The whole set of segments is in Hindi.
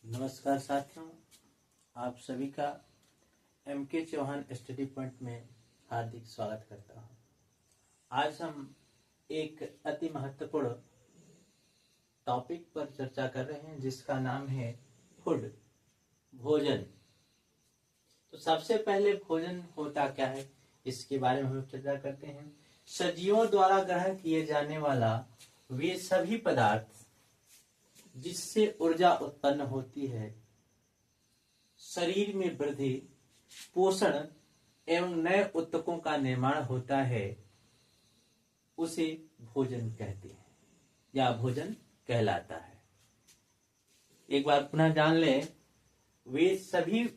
नमस्कार साथियों, आप सभी का एम.के. चौहान स्टडी पॉइंट में हार्दिक स्वागत करता हूं। आज हम एक अति महत्वपूर्ण टॉपिक पर चर्चा कर रहे हैं जिसका नाम है फूड, भोजन। तो सबसे पहले भोजन होता क्या है इसके बारे में हम चर्चा करते हैं। सजीवों द्वारा ग्रहण किए जाने वाला वे सभी पदार्थ जिससे ऊर्जा उत्पन्न होती है, शरीर में वृद्धि, पोषण एवं नए ऊतकों का निर्माण होता है, उसे भोजन कहते हैं या भोजन कहलाता है। एक बार पुनः जान लें, वे सभी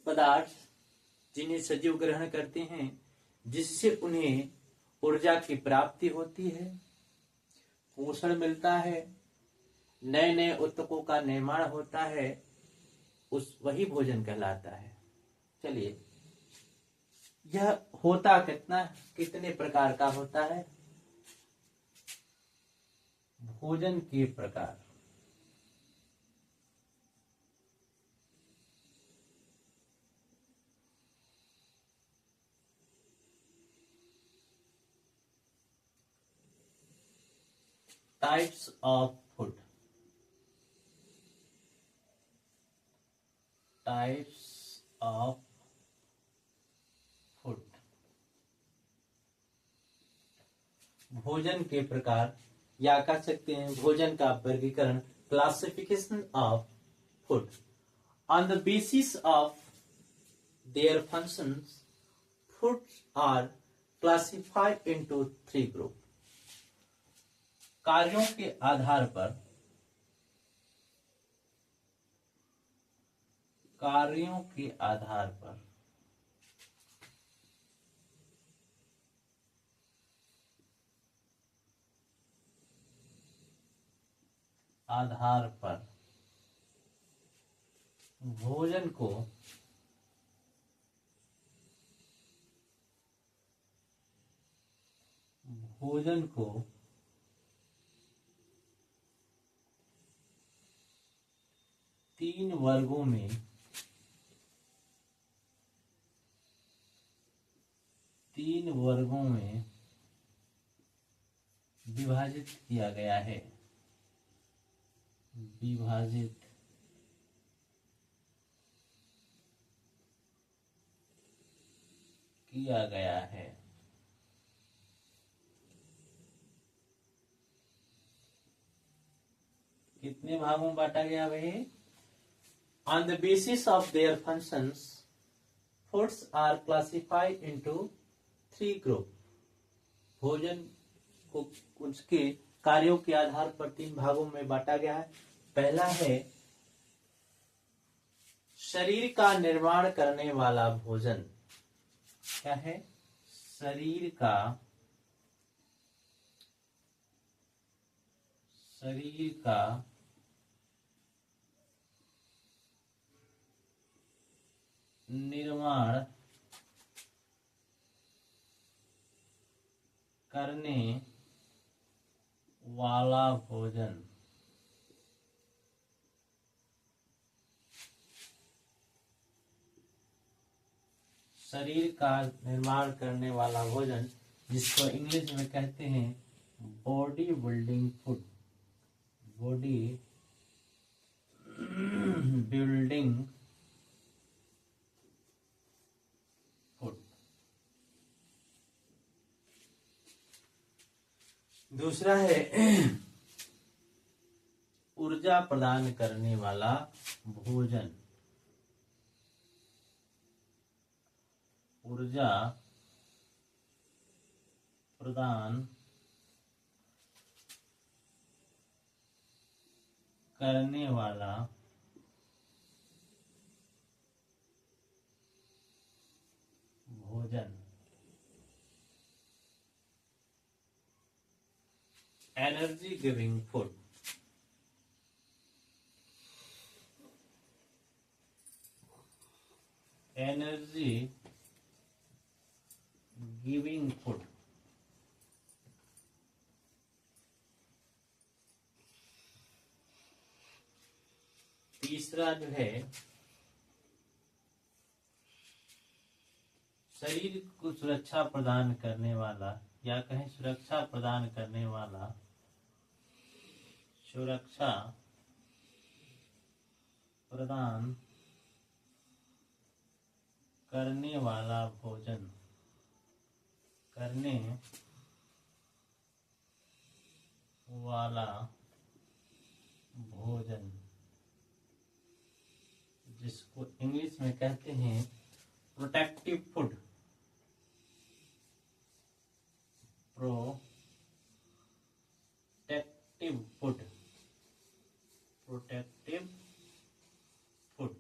पदार्थ जिन्हें सजीव ग्रहण करते हैं जिससे उन्हें ऊर्जा की प्राप्ति होती है, पोषण मिलता है, नए नए ऊतकों का निर्माण होता है, वही भोजन कहलाता है। चलिए, यह होता कितने प्रकार का होता है? भोजन के प्रकार। Types of food. Types of food. भोजन के प्रकार या कह सकते हैं भोजन का वर्गीकरण। Classification of food on the basis of their functions, foods are classified into 3 group. कार्यों के आधार पर कार्यों के आधार पर भोजन को तीन वर्गों में विभाजित किया गया है। कितने भागों में बांटा गया भाई? On the basis of their functions, foods are classified into 3 group. भोजन को उसके कार्यों के आधार पर 3 भागों में बांटा गया है। पहला है शरीर का निर्माण करने वाला भोजन। क्या है? शरीर का निर्माण करने वाला भोजन। शरीर का निर्माण करने वाला भोजन जिसको इंग्लिश में कहते हैं body building food. Body building food. दूसरा है ऊर्जा प्रदान करने वाला भोजन। ऊर्जा प्रदान करने वाला भोजन। Energy giving food. Energy giving food. तीसरा जो है शरीर को सुरक्षा प्रदान करने वाला, या कहें सुरक्षा प्रदान करने वाला, सुरक्षा प्रदान करने वाला भोजन, करने वाला भोजन, जिसको इंग्लिश में कहते हैं protective food, protective food, protective food.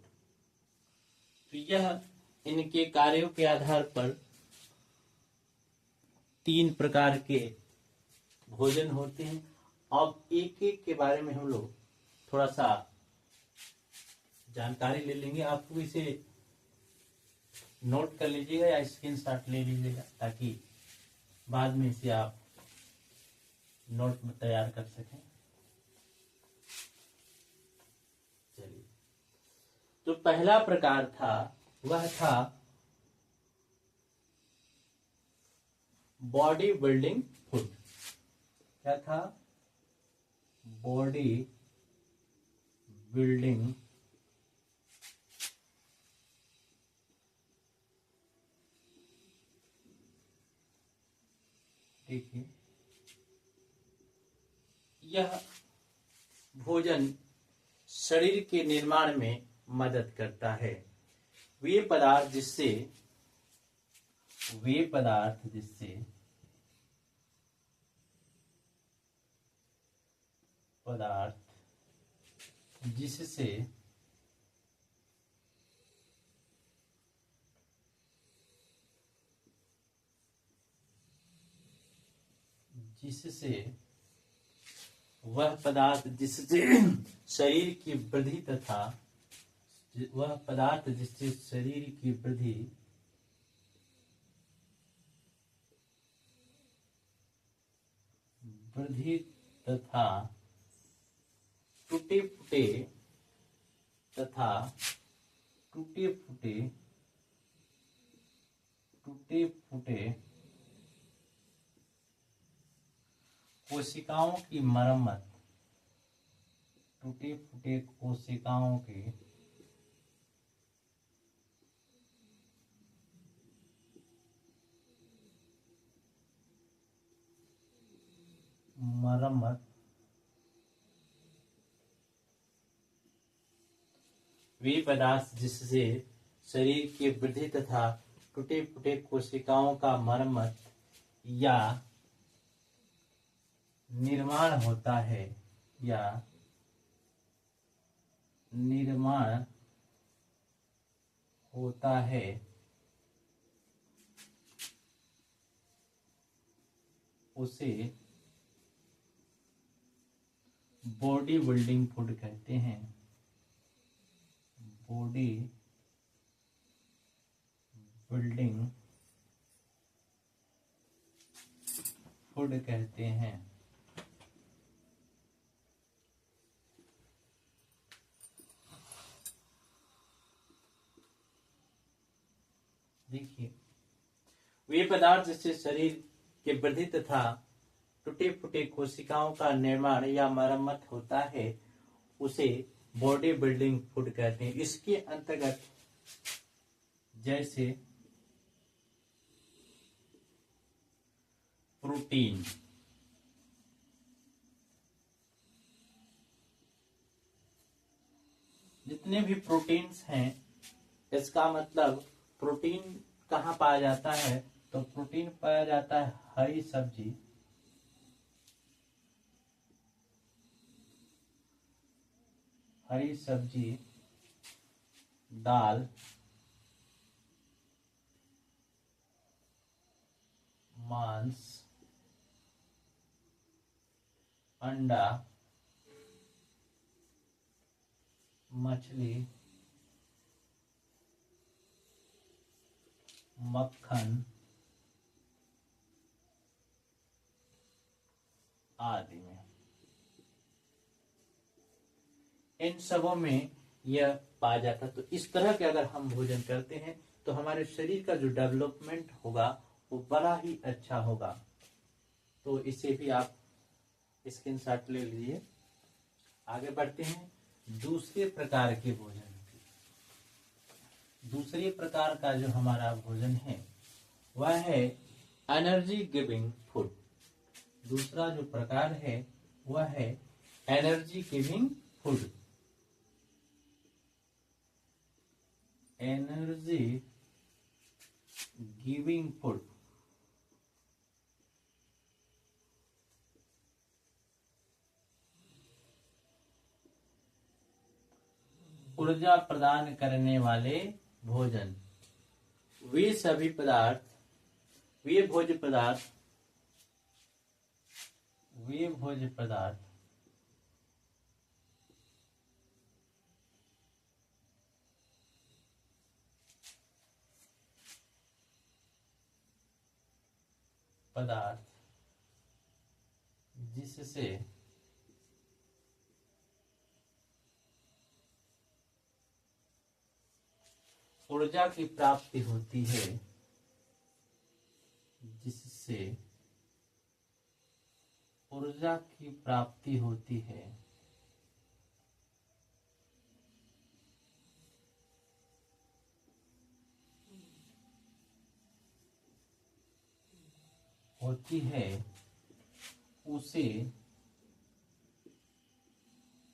तो यह इनके कार्यों के आधार पर 3 प्रकार के भोजन होते हैं। अब एक एक के बारे में हम लोग थोड़ा सा जानकारी ले लेंगे। आप लोग इसे नोट कर लीजिएगा या स्क्रीनशॉट ले लीजिएगा, ताकि बाद में इसे आप नोट में तैयार कर सकें। चलिए, तो पहला प्रकार था, वह था बॉडी बिल्डिंग फूड। क्या था? बॉडी बिल्डिंग देखिए, यह भोजन शरीर के निर्माण में मदद करता है। वे पदार्थ जिससे वह पदार्थ जिससे शरीर की वृद्धि तथा वह पदार्थ जिससे शरीर की वृद्धि तथा टूटे फूटे कोशिकाओं की मरम्मत, टूटे फूटे कोशिकाओं की मरम्मत, वे पदार्थ जिससे शरीर की वृद्धि तथा टूटे फूटे कोशिकाओं का मरम्मत या निर्माण होता है, उसे बॉडी बिल्डिंग फूड कहते हैं। बॉडी बिल्डिंग फूड कहते हैं। देखिए, वे पदार्थ जिससे शरीर के वृद्धि तथा टूटे फूटे कोशिकाओं का निर्माण या मरम्मत होता है, उसे बॉडी बिल्डिंग फूड कहते हैं। इसके अंतर्गत जैसे प्रोटीन, जितने भी प्रोटीन्स हैं, इसका मतलब प्रोटीन कहाँ पाया जाता है? तो प्रोटीन पाया जाता है हरी सब्जी, दाल, मांस, अंडा, मछली, मक्खन आदि में। इन सबों में यह पाया जाता है। तो इस तरह के अगर हम भोजन करते हैं तो हमारे शरीर का जो डेवलपमेंट होगा वो बड़ा ही अच्छा होगा। तो इसे भी आप स्क्रीनशॉट ले लीजिए। आगे बढ़ते हैं दूसरे प्रकार के भोजन। दूसरे प्रकार का जो हमारा भोजन है वह है एनर्जी गिविंग फूड। दूसरा जो प्रकार है वह है energy giving food. Energy giving food. ऊर्जा प्रदान करने वाले भोजन। वे सभी पदार्थ, वे भोज्य पदार्थ जिससे ऊर्जा की प्राप्ति होती है, जिससे ऊर्जा की प्राप्ति होती है, उसे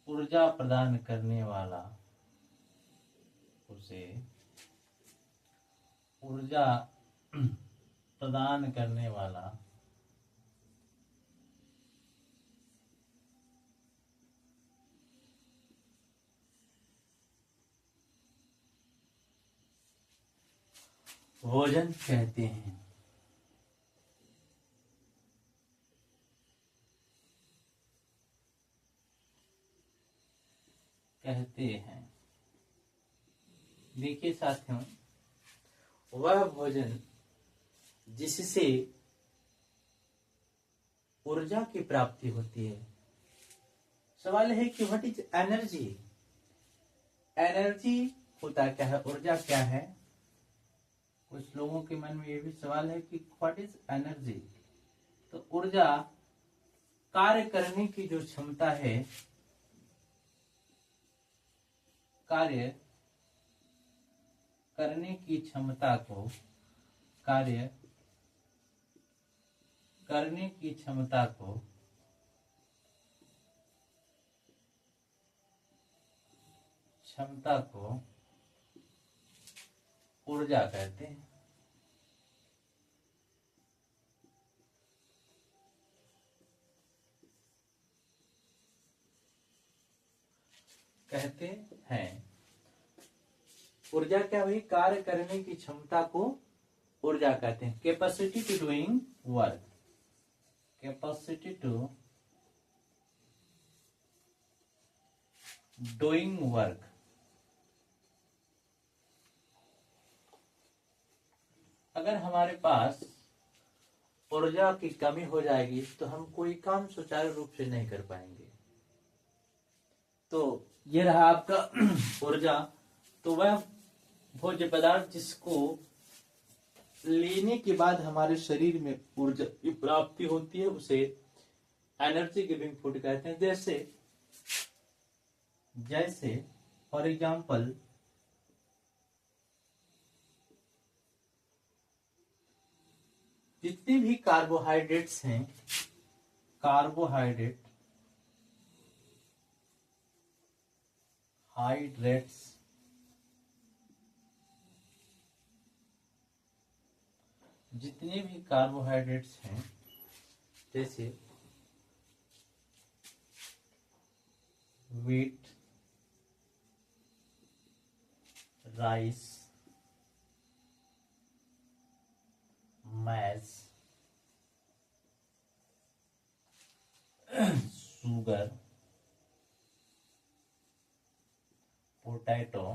ऊर्जा प्रदान करने वाला, उसे ऊर्जा प्रदान करने वाला भोजन कहते हैं। देखिए साथियों, वह भोजन जिससे ऊर्जा की प्राप्ति होती है। सवाल है कि व्हाट इज एनर्जी। एनर्जी होता क्या है, ऊर्जा क्या है। कुछ लोगों के मन में यह भी सवाल है कि व्हाट इज एनर्जी। तो ऊर्जा कार्य करने की जो क्षमता है, कार्य करने की क्षमता को, कार्य करने की क्षमता को ऊर्जा कहते हैं। ऊर्जा क्या हुई, कार्य करने की क्षमता को ऊर्जा कहते हैं। Capacity to doing work, capacity to doing work. अगर हमारे पास ऊर्जा की कमी हो जाएगी तो हम कोई काम सुचारू रूप से नहीं कर पाएंगे। तो ये रहा आपका ऊर्जा। तो वह भोज्य पदार्थ जिसको लेने के बाद हमारे शरीर में ऊर्जा की प्राप्ति होती है उसे एनर्जी गिविंग फूड कहते हैं। जैसे फॉर एग्जाम्पल जितने भी कार्बोहाइड्रेट्स हैं, जितने भी कार्बोहाइड्रेट्स हैं, जैसे व्हीट, राइस, मैज, शुगर, पोटैटो,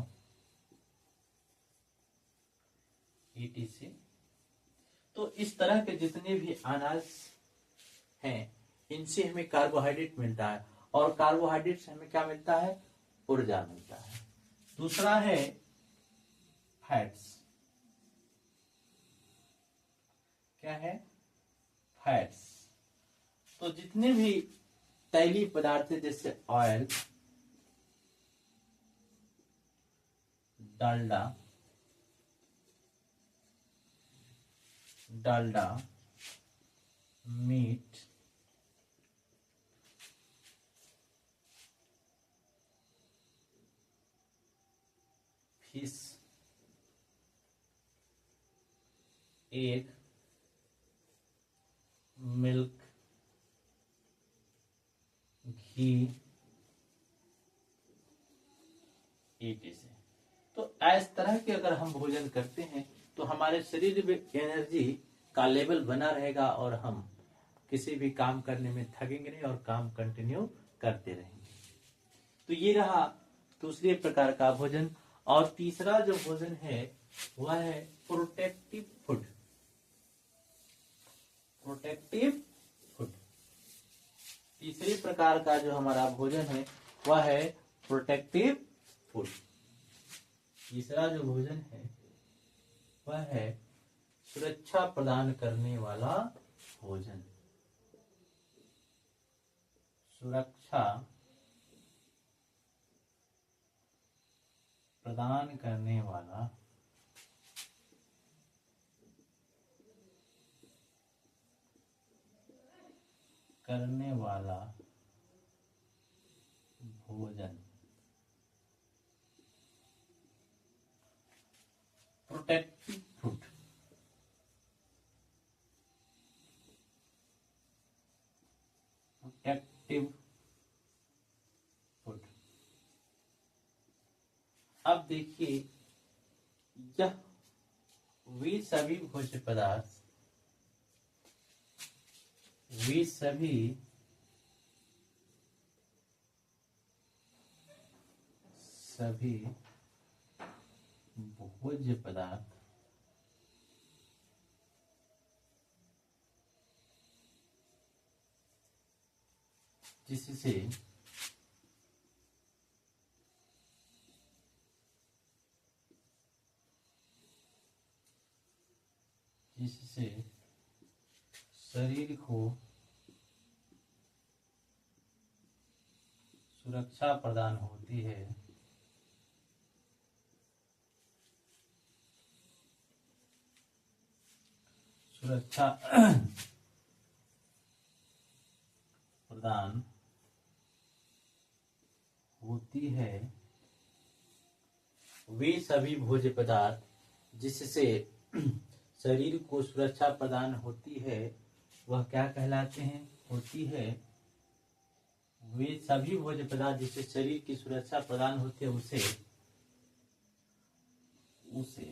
etc। तो इस तरह के जितने भी अनाज हैं इनसे हमें कार्बोहाइड्रेट मिलता है, और कार्बोहाइड्रेट से हमें क्या मिलता है, ऊर्जा मिलता है। दूसरा है फैट्स। क्या है? फैट्स। तो जितने भी तैलीय पदार्थ है जैसे oil, Dalda, meat, fish, egg, milk, घी, etc। तो इस तरह के अगर हम भोजन करते हैं तो हमारे शरीर में एनर्जी का लेवल बना रहेगा और हम किसी भी काम करने में थकेंगे नहीं और काम कंटिन्यू करते रहेंगे। तो ये रहा दूसरे प्रकार का भोजन। और तीसरा जो भोजन है वह है प्रोटेक्टिव फूड। प्रोटेक्टिव फूड, तीसरे प्रकार का जो हमारा भोजन है वह है प्रोटेक्टिव फूड। तीसरा जो भोजन है वह है सुरक्षा प्रदान करने वाला भोजन। सुरक्षा प्रदान करने वाला भोजन, प्रोटेक्टिव फूड। Protective food. अब देखिए, यह वे सभी भोज्य पदार्थ, वे सभी भोज्य पदार्थ जिससे शरीर को सुरक्षा प्रदान होती है, सुरक्षा प्रदान होती है, वे सभी भोज्य पदार्थ जिससे शरीर को सुरक्षा प्रदान होती है वह क्या कहलाते हैं? होती है, वे सभी भोज्य पदार्थ जिससे शरीर की सुरक्षा प्रदान होती है उसे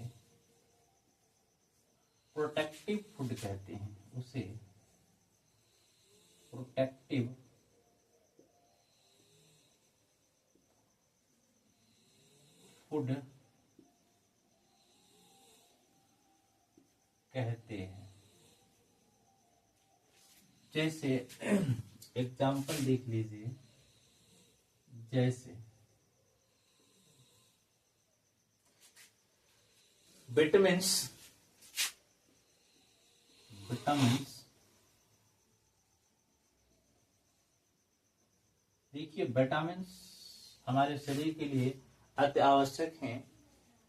प्रोटेक्टिव फूड कहते हैं। उसे प्रोटेक्टिव फूड कहते हैं। जैसे एग्जाम्पल देख लीजिए, जैसे विटामिन्स, देखिए विटामिन्स हमारे शरीर के लिए अति आवश्यक हैं।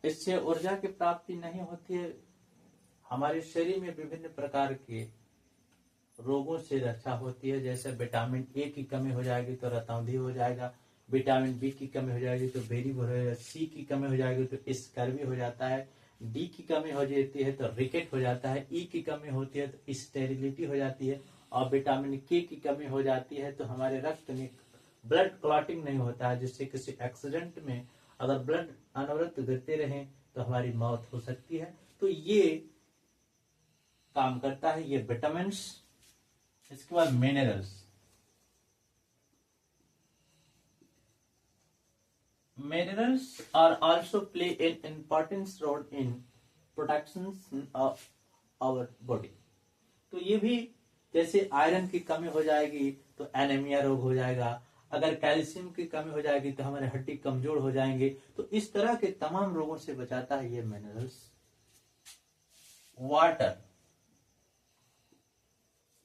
इससे ऊर्जा की प्राप्ति नहीं होती है, हमारे शरीर में विभिन्न प्रकार के रोगों से रक्षा होती है। जैसे विटामिन ए की कमी हो जाएगी तो रतौंधी हो जाएगा, विटामिन बी की कमी हो जाएगी तो बेरी हो जाएगा, सी की कमी हो जाएगी तो स्कर्वी हो जाता है, डी की कमी हो जाती है तो रिकेट हो जाता है, ई की कमी होती है तो स्टेरिलिटी हो जाती है, और विटामिन के की कमी हो जाती है तो हमारे रक्त में ब्लड क्लॉटिंग नहीं होता है, जिससे किसी एक्सीडेंट में अगर ब्लड अनवरत गिरते रहे तो हमारी मौत हो सकती है। तो ये काम करता है ये विटामिन। इसके बाद minerals. Minerals are also play an important role in protection of our body। तो ये भी, जैसे आयरन की कमी हो जाएगी तो एनीमिया रोग हो जाएगा, अगर कैल्शियम की कमी हो जाएगी तो हमारे हड्डी कमजोर हो जाएंगे। तो इस तरह के तमाम रोगों से बचाता है ये minerals.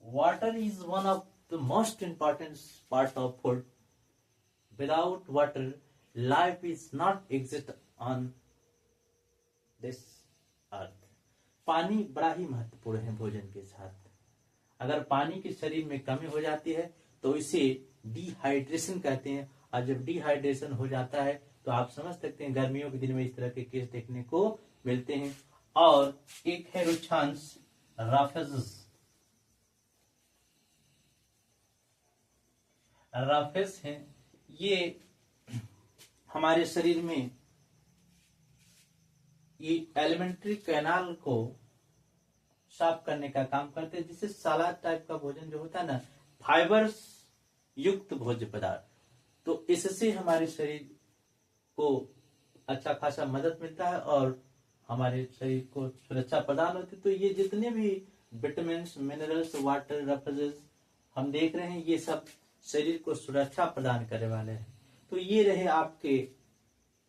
Water is one of the most important part of food. Without water life is not exist on this earth. पानी बड़ा ही महत्वपूर्ण है भोजन के साथ। अगर पानी की शरीर में कमी हो जाती है तो इसे डिहाइड्रेशन कहते हैं, और जब डिहाइड्रेशन हो जाता है तो आप समझ सकते हैं गर्मियों के दिन में इस तरह के केस देखने को मिलते हैं। और एक है रुक्षांश राफेज है, ये हमारे शरीर में ये एलिमेंट्री कैनाल को साफ करने का काम करते हैं, जिससे सलाद टाइप का भोजन जो होता है ना, फाइबर्स युक्त भोज्य पदार्थ, तो इससे हमारे शरीर को अच्छा खासा मदद मिलता है और हमारे शरीर को सुरक्षा प्रदान होती है। तो ये जितने भी विटामिन, मिनरल्स, वाटर, रेफ्रिजरेंट्स हम देख रहे हैं, ये सब शरीर को सुरक्षा प्रदान करने वाले हैं। तो ये रहे आपके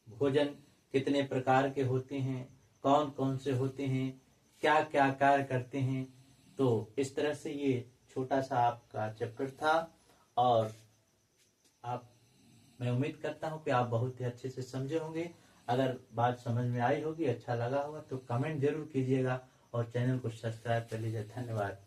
भोजन कितने प्रकार के होते हैं, कौन कौन से होते हैं, क्या क्या कार्य करते हैं। तो इस तरह से ये छोटा सा आपका चैप्टर था, और मैं उम्मीद करता हूं कि आप बहुत ही अच्छे से समझे होंगे। अगर बात समझ में आई होगी, अच्छा लगा होगा तो कमेंट जरूर कीजिएगा और चैनल को सब्सक्राइब कर लीजिए। धन्यवाद।